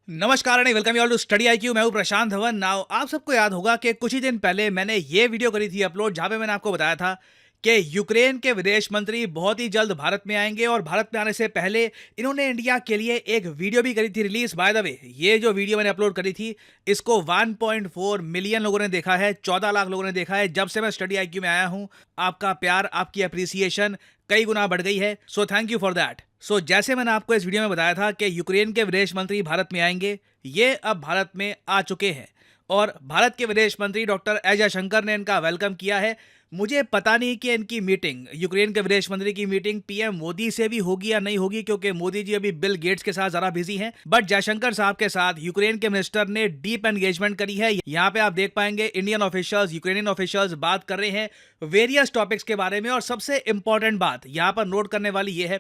नमस्कार and welcome you all to Study IQ. मैं हूं प्रशांत धवन। नाउ आप सबको याद होगा कि कुछ ही दिन पहले मैंने ये वीडियो करी थी अपलोड, जहां पे मैंने आपको बताया था कि यूक्रेन के विदेश मंत्री बहुत ही जल्द भारत में आएंगे और भारत में आने से पहले इन्होंने इंडिया के लिए एक वीडियो भी करी थी रिलीज। बाय द वे, ये जो वीडियो मैंने अपलोड करी थी इसको 1.4 मिलियन लोगों ने देखा है, 14 लाख लोगों ने देखा है जब से मैं स्टडी आईक्यू में आया हूं। आपका प्यार, आपकी अप्रिसिएशन कई गुना बढ़ गई है, so thank you for that. So जैसे मैंने आपको इस वीडियो में बताया था कि यूक्रेन के विदेश मंत्री भारत में आएंगे, ये अब भारत में आ चुके हैं और भारत के विदेश मंत्री डॉक्टर एस जयशंकर ने इनका वेलकम किया है। मुझे पता नहीं कि इनकी मीटिंग, यूक्रेन के विदेश मंत्री की मीटिंग पीएम मोदी से भी होगी या नहीं होगी, क्योंकि मोदी जी अभी बिल गेट्स के साथ जरा बिजी हैं। बट जयशंकर साहब के साथ यूक्रेन के मिनिस्टर ने डीप एंगेजमेंट करी है। यहाँ पे आप देख पाएंगे इंडियन ऑफिशियल्स, यूक्रेनियन ऑफिशियल्स बात कर रहे हैं वेरियस टॉपिक्स के बारे में। और सबसे इंपॉर्टेंट बात यहाँ पर नोट करने वाली ये है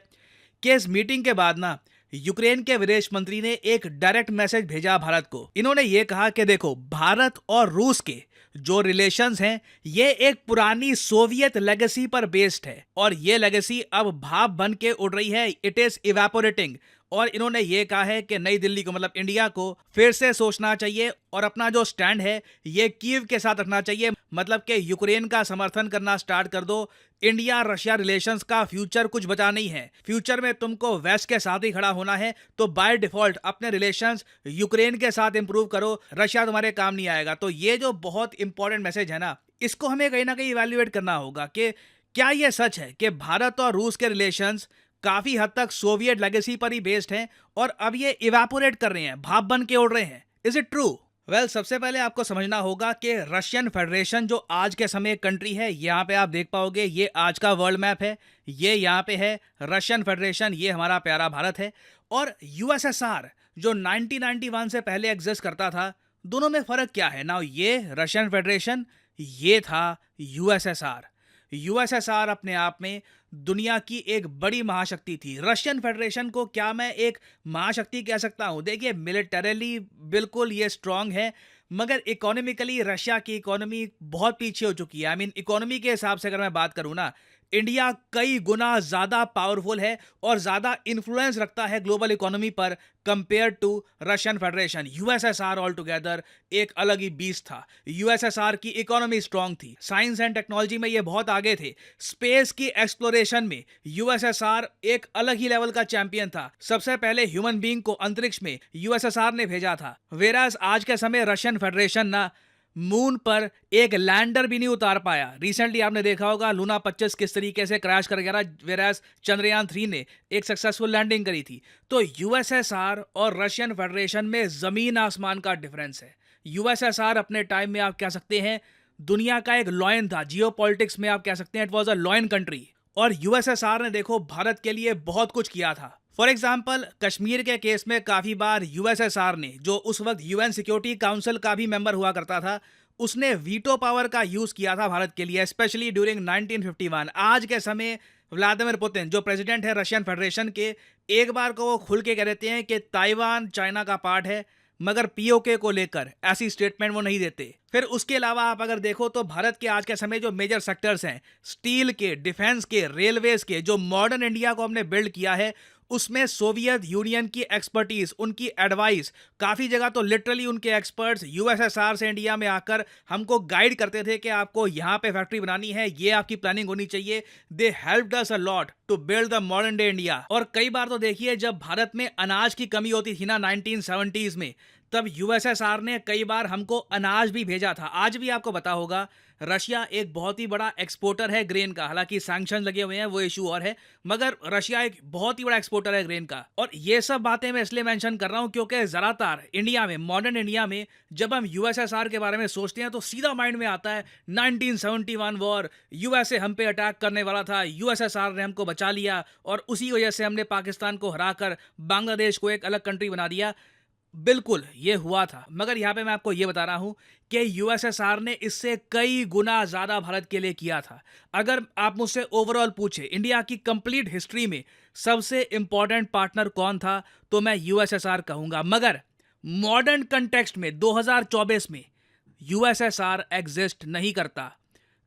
कि इस मीटिंग के बाद ना यूक्रेन के विदेश मंत्री ने एक डायरेक्ट मैसेज भेजा भारत को। इन्होंने ये कहा कि देखो, भारत और रूस के जो रिलेशंस हैं ये एक पुरानी सोवियत लेगेसी पर बेस्ड है और ये लेगेसी अब भाप बन के उड़ रही है, इट इज इवेपोरेटिंग। और इन्होंने ये कहा है कि नई दिल्ली को, मतलब इंडिया को, फिर से सोचना चाहिए और अपना जो स्टैंड है ये कीव के साथ रखना चाहिए। मतलब कि यूक्रेन का समर्थन करना स्टार्ट कर दो। इंडिया रशिया रिलेशंस का फ्यूचर कुछ बचा नहीं है। फ्यूचर में तुमको वेस्ट के साथ ही खड़ा होना है, तो बाय डिफॉल्ट अपने रिलेशंस यूक्रेन के साथ इंप्रूव करो, रशिया तुम्हारे काम नहीं आएगा। तो ये जो बहुत इंपॉर्टेंट मैसेज है ना, इसको हमें कहीं ना कहीं इवैल्यूएट करना होगा कि क्या ये सच है कि भारत और रूस के रिलेशंस काफी हद तक सोवियत लेगेसी पर ही बेस्ड हैं और अब ये इवेपोरेट कर रहे हैं, भाप बन के उड़ रहे हैं। Is it true? वेल, सबसे पहले आपको समझना होगा कि रशियन फेडरेशन जो आज के समय कंट्री है, यहाँ पे आप देख पाओगे ये आज का वर्ल्ड मैप है, ये यहाँ पे है रशियन फेडरेशन, ये हमारा प्यारा भारत है। और यूएसएसआर जो 1991 से पहले एग्जिस्ट करता था, दोनों में फर्क क्या है ना? ये रशियन फेडरेशन, ये था यूएसएसआर। यूएसएसआर अपने आप में दुनिया की एक बड़ी महाशक्ति थी। रशियन फेडरेशन को क्या मैं एक महाशक्ति कह सकता हूं? देखिए, मिलिटरली बिल्कुल ये स्ट्रांग है, मगर इकोनॉमिकली रशिया की इकोनॉमी बहुत पीछे हो चुकी है। आई मीन, इकोनॉमी के हिसाब से अगर मैं बात करूं ना, इंडिया कई गुना ज्यादा पावरफुल है और ज्यादा इन्फ्लुएंस रखता है ग्लोबल इकोनॉमी पर compare to Russian Federation. USSR all together एक अलग ही बीस्ट था। यूएसएसआर की इकोनॉमी स्ट्रांग थी, साइंस एंड टेक्नोलॉजी में ये बहुत आगे थे, स्पेस की एक्सप्लोरेशन में यूएसएसआर एक अलग ही लेवल का चैंपियन था। सबसे पहले ह्यूमन बीइंग को अंतरिक्ष में यूएसएसआर ने भेजा था। वेराज आज के समय रशियन फेडरेशन ना मून पर एक लैंडर भी नहीं उतार पाया। रिसेंटली आपने देखा होगा लूना 25 किस तरीके से क्रैश कर गया, वेराज चंद्रयान 3 ने एक सक्सेसफुल लैंडिंग करी थी। तो यूएसएसआर और रशियन फेडरेशन में जमीन आसमान का डिफरेंस है। यूएसएसआर अपने टाइम में आप कह सकते हैं दुनिया का एक लॉयन था, जियो पॉलिटिक्स में आप कह सकते हैं it was a lion country. और यूएसएसआर ने देखो भारत के लिए बहुत कुछ किया था। फॉर एग्जाम्पल, कश्मीर के केस में काफी बार यूएसएसआर ने, जो उस वक्त यूएन सिक्योरिटी काउंसिल का भी मेंबर हुआ करता था, उसने वीटो पावर का यूज किया था भारत के लिए, स्पेशली ड्यूरिंग 1951। आज के समय व्लादिमीर पुतिन जो प्रेसिडेंट है रशियन फेडरेशन के, एक बार को वो खुल के कह देते हैं कि ताइवान चाइना का पार्ट है, मगर पीओके को लेकर ऐसी स्टेटमेंट वो नहीं देते। फिर उसके अलावा आप अगर देखो तो भारत के आज के समय जो मेजर सेक्टर्स हैं, स्टील के, डिफेंस के, रेलवेज के, जो मॉडर्न इंडिया को हमने बिल्ड किया है, उसमें सोवियत यूनियन की एक्सपर्टीज, उनकी एडवाइस, काफी जगह तो लिटरली उनके एक्सपर्ट्स यूएसएसआर से इंडिया में आकर हमको गाइड करते थे कि आपको यहाँ पे फैक्ट्री बनानी है, ये आपकी प्लानिंग होनी चाहिए। They helped us a lot to build the modern day India. और कई बार तो देखिए, जब भारत में अनाज की कमी होती थी ना 1970s में, तब यूएसएसआर ने कई बार हमको अनाज भी भेजा था। आज भी आपको पता होगा रशिया एक बहुत ही बड़ा एक्सपोर्टर है ग्रेन का, हालांकि सैंक्शन लगे हुए हैं वो इशू और है, मगर रशिया एक बहुत ही बड़ा एक्सपोर्टर है ग्रेन का। और ये सब बातें मैं इसलिए मेंशन कर रहा हूं क्योंकि ज्यादातर इंडिया में, मॉडर्न इंडिया में, जब हम यूएसएसआर के बारे में सोचते हैं तो सीधा माइंड में आता है 1971 वॉर, यूएसए हम पे अटैक करने वाला था, यूएसएसआर ने हमको बचा लिया और उसी वजह से हमने पाकिस्तान को हराकर बांग्लादेश को एक अलग कंट्री बना दिया। बिल्कुल ये हुआ था, मगर यहां पे मैं आपको ये बता रहा हूं कि यूएसएसआर ने इससे कई गुना ज्यादा भारत के लिए किया था। अगर आप मुझसे ओवरऑल पूछे इंडिया की कंप्लीट हिस्ट्री में सबसे इंपॉर्टेंट पार्टनर कौन था, तो मैं यूएसएसआर कहूंगा। मगर मॉडर्न कंटेक्स्ट में 2024 में यूएसएसआर एग्जिस्ट नहीं करता।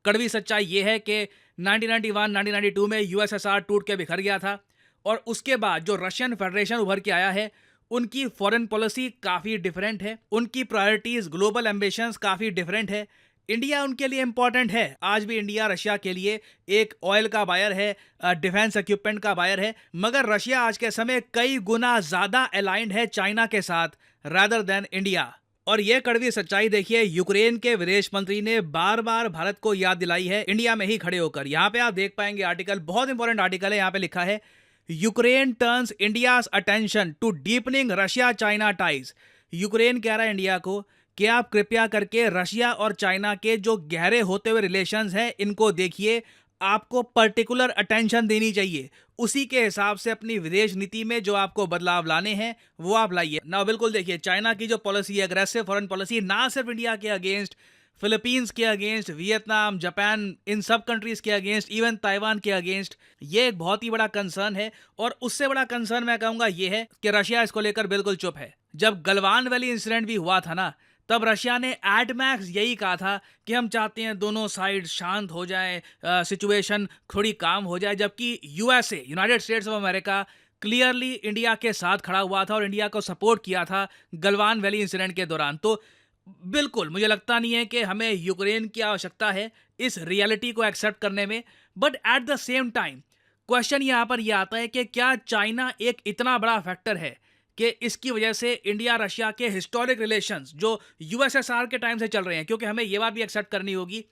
कड़वी सच्चाई यह है कि 1991 1992 में यूएसएसआर टूट के बिखर गया था और उसके बाद जो रशियन फेडरेशन उभर के आया है, उनकी फॉरेन पॉलिसी काफ़ी डिफरेंट है, उनकी प्रायोरिटीज़, ग्लोबल एम्बिशंस काफ़ी डिफरेंट है। इंडिया उनके लिए इंपॉर्टेंट है, आज भी इंडिया रशिया के लिए एक ऑयल का बायर है, डिफेंस इक्विपमेंट का बायर है, मगर रशिया आज के समय कई गुना ज़्यादा अलाइंड है चाइना के साथ रादर देन इंडिया। और यह कड़वी सच्चाई देखिए, यूक्रेन के विदेश मंत्री ने बार बार भारत को याद दिलाई है इंडिया में ही खड़े होकर। यहाँ पे आप देख पाएंगे आर्टिकल, बहुत इंपॉर्टेंट आर्टिकल है, यहाँ पे लिखा है Ukraine turns India's attention to deepening Russia China ties. Ukraine कह रहा है इंडिया को कि आप कृपया करके रशिया और चाइना के जो गहरे होते हुए रिलेशंस हैं इनको देखिए, आपको पर्टिकुलर अटेंशन देनी चाहिए, उसी के हिसाब से अपनी विदेश नीति में जो आपको बदलाव लाने हैं वो आप लाइए ना। बिल्कुल देखिए, चाइना की जो पॉलिसी है, अग्रेसिव फॉरेन पॉलिसी, ना सिर्फ इंडिया के अगेंस्ट, फिलीपींस के अगेंस्ट, वियतनाम, जापान, इन सब कंट्रीज के अगेंस्ट, इवन ताइवान के अगेंस्ट, ये एक बहुत ही बड़ा कंसर्न है। और उससे बड़ा कंसर्न मैं कहूंगा ये है कि रशिया इसको लेकर बिल्कुल चुप है। जब गलवान वैली इंसिडेंट भी हुआ था ना, तब रशिया ने एडमैक्स यही कहा था कि हम चाहते हैं दोनों साइड शांत हो जाए, सिचुएशन थोड़ी काम हो जाए, जबकि USA, United states of America, clearly India के साथ खड़ा हुआ था और इंडिया को सपोर्ट किया था गलवान वैली इंसिडेंट के दौरान। तो बिल्कुल मुझे लगता नहीं है कि हमें यूक्रेन की आवश्यकता है इस रियलिटी को एक्सेप्ट करने में, but at the same time question यहाँ पर यह आता है कि क्या चाइना एक इतना बड़ा फैक्टर है कि इसकी वजह से इंडिया रशिया के हिस्टोरिक रिलेशंस जो यूएसएसआर के टाइम से चल रहे हैं, क्योंकि हमें ये बात भी एक्सेप्ट करनी होगी,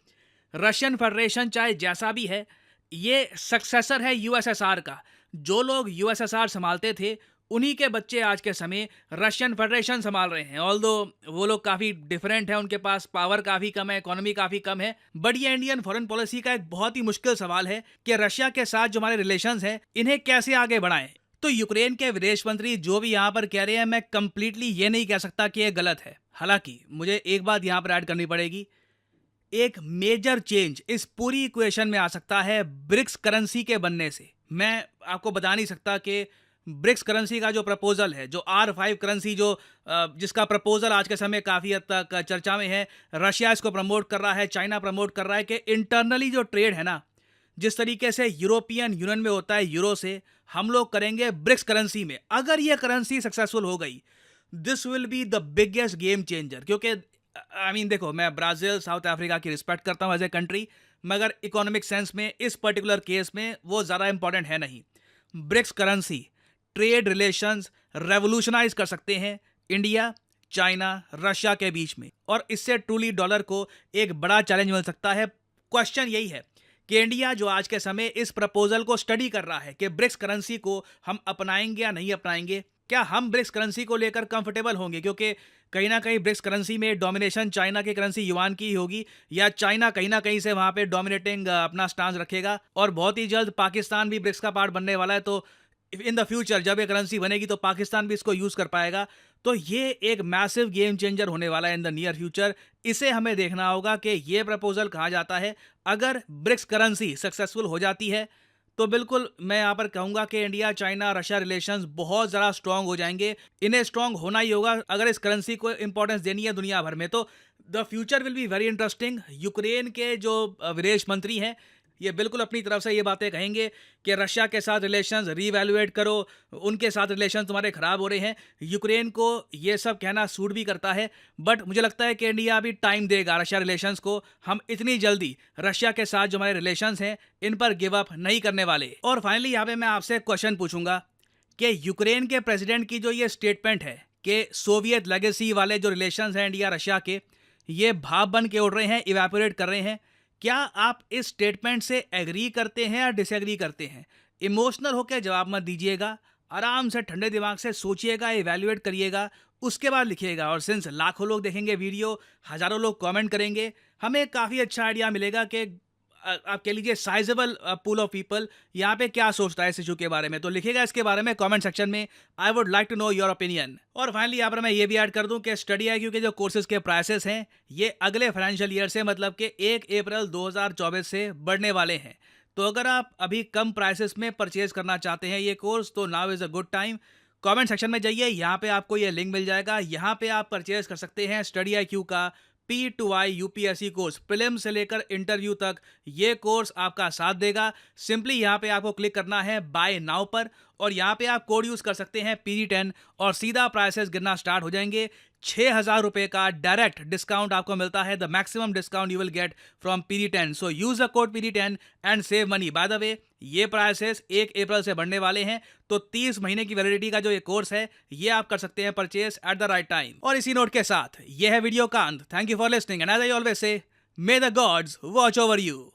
रशियन फेडरेशन चाहे जैसा भी है, ये सक्सेसर है यूएसएसआर का। जो लोग यूएसएसआर संभालते थे उन्हीं के बच्चे आज के समय रशियन फेडरेशन संभाल रहे हैं। ऑल्दो वो लोग काफ़ी डिफरेंट है, उनके पास पावर काफ़ी कम है, इकोनॉमी काफ़ी कम है, बट ये इंडियन फॉरेन पॉलिसी का एक बहुत ही मुश्किल सवाल है कि रशिया के साथ जो हमारे रिलेशंस हैं इन्हें कैसे आगे बढ़ाएं। तो यूक्रेन के विदेश मंत्री जो भी यहाँ पर कह रहे हैं, मैं कंप्लीटली ये नहीं कह सकता कि ये गलत है। हालांकि मुझे एक बात यहाँ पर ऐड करनी पड़ेगी, एक मेजर चेंज इस पूरी इक्वेशन में आ सकता है ब्रिक्स करेंसी के बनने से। मैं आपको बता नहीं सकता कि ब्रिक्स करेंसी का जो प्रपोजल है, जो R5 करेंसी, जो जिसका प्रपोजल आज के समय काफ़ी हद तक चर्चा में है, रशिया इसको प्रमोट कर रहा है, चाइना प्रमोट कर रहा है, कि इंटरनली जो ट्रेड है ना, जिस तरीके से यूरोपियन यूनियन में होता है यूरो से, हम लोग करेंगे ब्रिक्स करेंसी में। अगर ये करेंसी सक्सेसफुल हो गई, this will be the biggest game changer. क्योंकि देखो, मैं ब्राज़ील, साउथ अफ्रीका की रिस्पेक्ट करता हूँ एज ए कंट्री, मगर इकोनॉमिक सेंस में इस पर्टिकुलर केस में वो ज़्यादा इंपॉर्टेंट है नहीं। BRICS currency trade relations revolutionise कर सकते हैं इंडिया, चाइना, रशिया के बीच में, और इससे ट्रूली डॉलर को एक बड़ा चैलेंज मिल सकता है। क्वेश्चन यही है कि इंडिया जो आज के समय इस प्रपोजल को स्टडी कर रहा है कि ब्रिक्स करेंसी को हम अपनाएंगे या नहीं अपनाएंगे, क्या हम ब्रिक्स करेंसी को लेकर कंफर्टेबल होंगे, क्योंकि कहीं ना कहीं ब्रिक्स करेंसी में डोमिनेशन चाइना की करेंसी युआन की होगी, या चाइना कहीं ना कहीं से वहां पे डोमिनेटिंग अपना स्टांस रखेगा। और बहुत ही जल्द पाकिस्तान भी ब्रिक्स का पार्ट बनने वाला है, तो इन द फ्यूचर जब ये करेंसी बनेगी तो पाकिस्तान भी इसको यूज कर पाएगा। तो ये एक मैसिव गेम चेंजर होने वाला है इन द नियर फ्यूचर। इसे हमें देखना होगा कि ये प्रपोजल कहाँ जाता है। अगर ब्रिक्स करेंसी सक्सेसफुल हो जाती है तो बिल्कुल मैं यहाँ पर कहूँगा कि इंडिया, चाइना, रशिया रिलेशंस बहुत ज़्यादा स्ट्रांग हो जाएंगे। इन्हें स्ट्रांग होना ही होगा अगर इस करेंसी को इंपॉर्टेंस देनी है दुनिया भर में। तो the future will be very interesting. Ukraine के जो विदेश मंत्री हैं, ये बिल्कुल अपनी तरफ से ये बातें कहेंगे कि रशिया के साथ रिलेशंस रीवैल्यूएट करो, उनके साथ रिलेशन तुम्हारे ख़राब हो रहे हैं। यूक्रेन को ये सब कहना सूट भी करता है, बट मुझे लगता है कि इंडिया अभी टाइम देगा रशिया रिलेशंस को। हम इतनी जल्दी रशिया के साथ जो हमारे रिलेशंस हैं इन पर गिव अप नहीं करने वाले। और फाइनली यहाँ पे मैं आपसे क्वेश्चन पूछूंगा कि यूक्रेन के प्रेसिडेंट की जो ये स्टेटमेंट है कि सोवियत लेगेसी वाले जो रिलेशंस हैं इंडिया रशिया के, ये भाप बन के उड़ रहे हैं, इवेपोरेट कर रहे हैं, क्या आप इस स्टेटमेंट से एग्री करते हैं या डिसएग्री करते हैं? इमोशनल होकर जवाब मत दीजिएगा, आराम से ठंडे दिमाग से सोचिएगा, इवैल्यूएट करिएगा, उसके बाद लिखिएगा। और सिंस लाखों लोग देखेंगे वीडियो, हजारों लोग कमेंट करेंगे, हमें काफ़ी अच्छा आइडिया मिलेगा कि आप कह लीजिए साइजेबल पूल ऑफ पीपल यहाँ पे क्या सोचता है इस इशू के बारे में। तो लिखिएगा इसके बारे में कमेंट सेक्शन में। I would like to know your opinion. और फाइनली यहाँ पर मैं ये भी ऐड कर दूं कि स्टडी IQ के जो कोर्सेज के प्राइसेस हैं ये अगले फाइनेंशियल ईयर से, मतलब कि 1 अप्रैल 2024 से बढ़ने वाले हैं। तो अगर आप अभी कम प्राइसेस में परचेज करना चाहते हैं ये कोर्स, तो now is a good time. Comment section में जाइए, यहाँ पे आपको ये लिंक मिल जाएगा, यहाँ पे आप परचेज कर सकते हैं स्टडी IQ का P2I यूपीएससी कोर्स, प्रीलिम से लेकर इंटरव्यू तक ये कोर्स आपका साथ देगा। सिंपली यहाँ पे आपको क्लिक करना है बाय नाउ पर, और यहाँ पे आप कोड यूज कर सकते हैं PD10 और सीधा प्राइसेस गिरना स्टार्ट हो जाएंगे। 6,000 रुपए का डायरेक्ट डिस्काउंट आपको मिलता है, the maximum discount you will get from PD10। So use the code PD10 and save money. By the way, ये प्राइसेस 1 अप्रैल से बढ़ने वाले हैं, तो 30 महीने की वैलिडिटी का जो ये कोर्स है ये आप कर सकते हैं purchase at the right time. और इसी नोट के साथ ये है वीडियो का अंत। Thank you for listening and as I always say, may the gods watch over you.